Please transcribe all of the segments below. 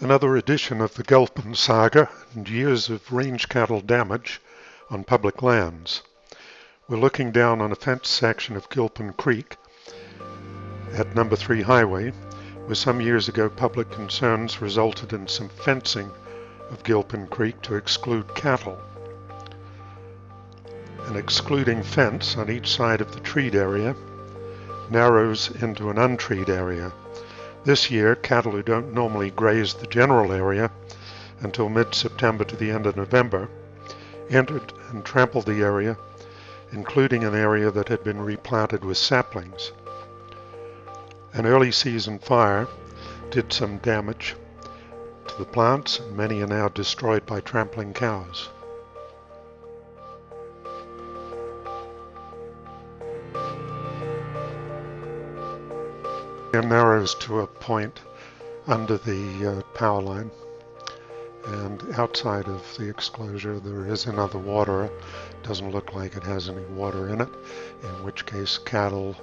Another edition of the Gilpin Saga and years of range cattle damage on public lands. We're looking down on a fenced section of Gilpin Creek at number 3 Highway, where some years ago public concerns resulted in some fencing of Gilpin Creek to exclude cattle. An excluding fence on each side of the treed area narrows into an untreed area. This year, cattle who don't normally graze the general area until mid-September to the end of November entered and trampled the area, including an area that had been replanted with saplings. An early season fire did some damage to the plants, and many are now destroyed by trampling cows. It narrows to a point under the power line, and outside of the exclosure there is another waterer. Doesn't look like it has any water in it, in which case cattle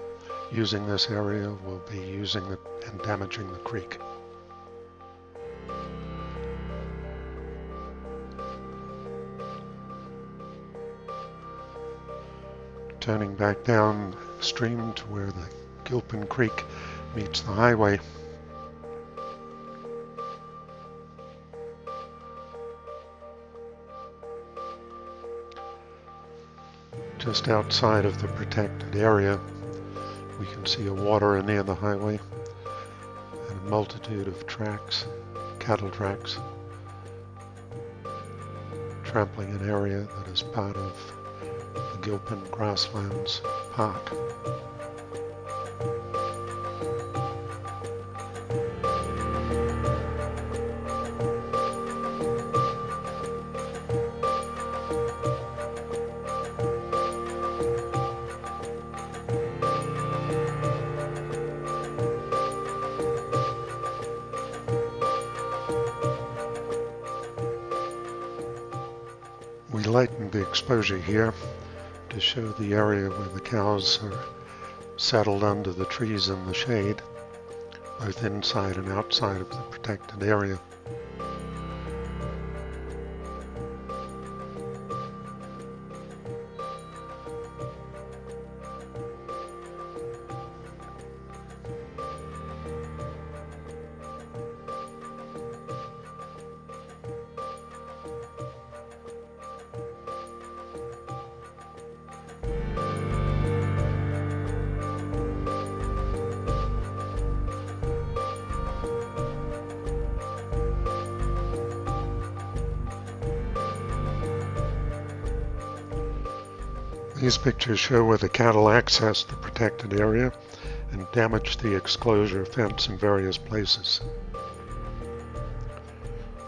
using this area will be using it and damaging the creek. Turning back downstream to where the Gilpin Creek meets the highway. Just outside of the protected area, we can see a waterer near the highway and a multitude of tracks, cattle tracks, trampling an area that is part of the Gilpin Grasslands Park. We lightened the exposure here to show the area where the cows are settled under the trees in the shade, both inside and outside of the protected area. These pictures show where the cattle accessed the protected area and damaged the exclosure fence in various places.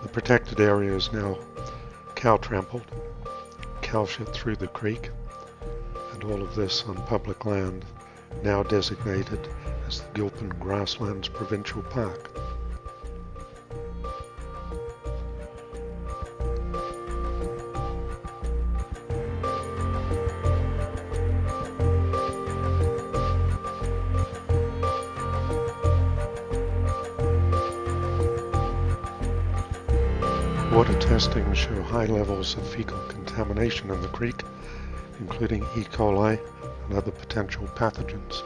The protected area is now cow trampled, cow shit through the creek, and all of this on public land, now designated as the Gilpin Grasslands Provincial Park. Water testing show high levels of fecal contamination in the creek, including E. coli and other potential pathogens.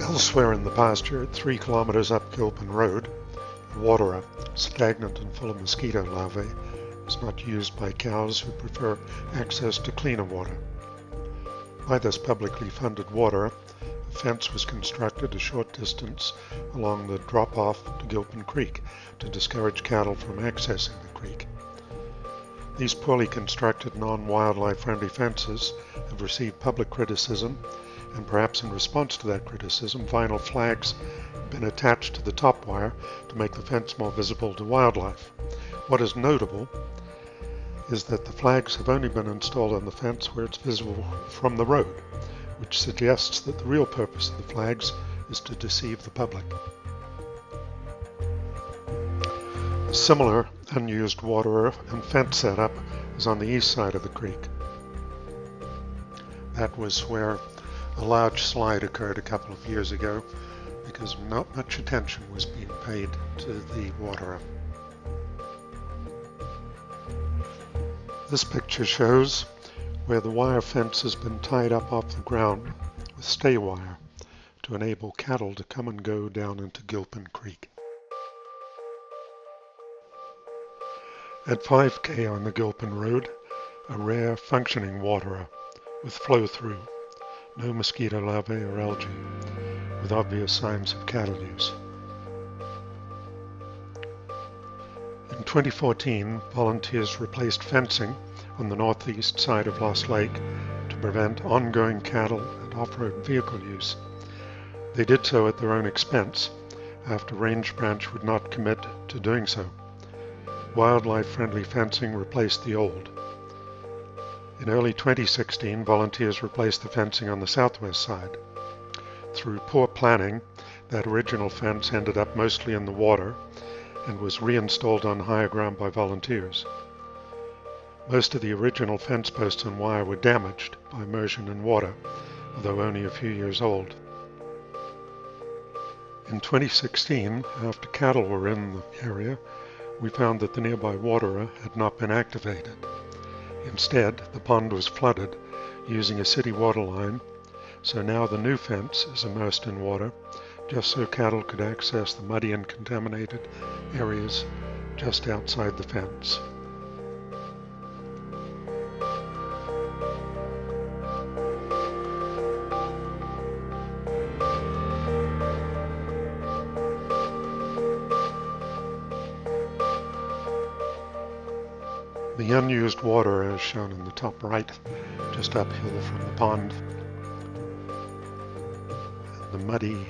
Elsewhere in the pasture, 3 kilometers up Gilpin Road, a waterer, stagnant and full of mosquito larvae, is not used by cows who prefer access to cleaner water. By this publicly funded water, a fence was constructed a short distance along the drop-off to Gilpin Creek to discourage cattle from accessing the creek. These poorly constructed non-wildlife friendly fences have received public criticism, and perhaps in response to that criticism, vinyl flags have been attached to the top wire to make the fence more visible to wildlife. What is notable is that the flags have only been installed on the fence where it's visible from the road, which suggests that the real purpose of the flags is to deceive the public. A similar unused water and fence setup is on the east side of the creek. That was where a large slide occurred a couple of years ago because not much attention was being paid to the water. This picture shows where the wire fence has been tied up off the ground with stay wire to enable cattle to come and go down into Gilpin Creek. At 5K on the Gilpin Road, a rare functioning waterer with flow-through, no mosquito larvae or algae, with obvious signs of cattle use. In 2014, volunteers replaced fencing on the northeast side of Lost Lake to prevent ongoing cattle and off-road vehicle use. They did so at their own expense after Range Branch would not commit to doing so. Wildlife-friendly fencing replaced the old. In early 2016, volunteers replaced the fencing on the southwest side. Through poor planning, that original fence ended up mostly in the water and was reinstalled on higher ground by volunteers. Most of the original fence posts and wire were damaged by immersion in water, although only a few years old. In 2016, after cattle were in the area, we found that the nearby waterer had not been activated. Instead, the pond was flooded using a city water line, so now the new fence is immersed in water, just so cattle could access the muddy and contaminated areas just outside the fence. The unused water is shown in the top right, just uphill from the pond. And the muddy,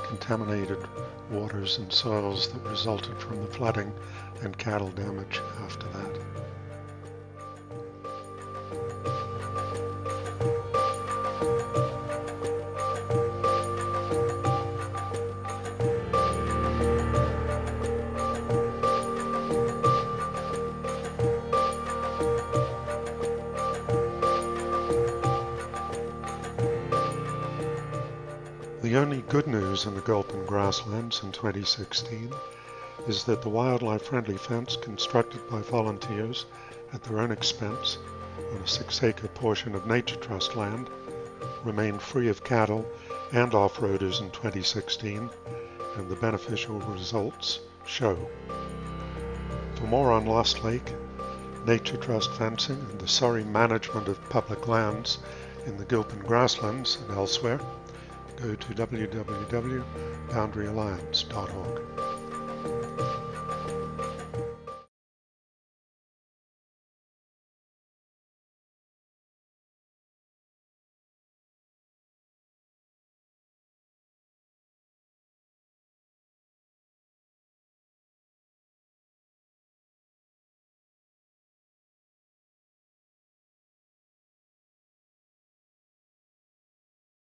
contaminated waters and soils that resulted from the flooding and cattle damage after that. The only good news in the Gilpin Grasslands in 2016 is that the wildlife-friendly fence constructed by volunteers at their own expense on a 6-acre portion of Nature Trust land remained free of cattle and off-roaders in 2016, and the beneficial results show. For more on Lost Lake, Nature Trust fencing, and the sorry management of public lands in the Gilpin Grasslands and elsewhere, go to www.boundaryalliance.org.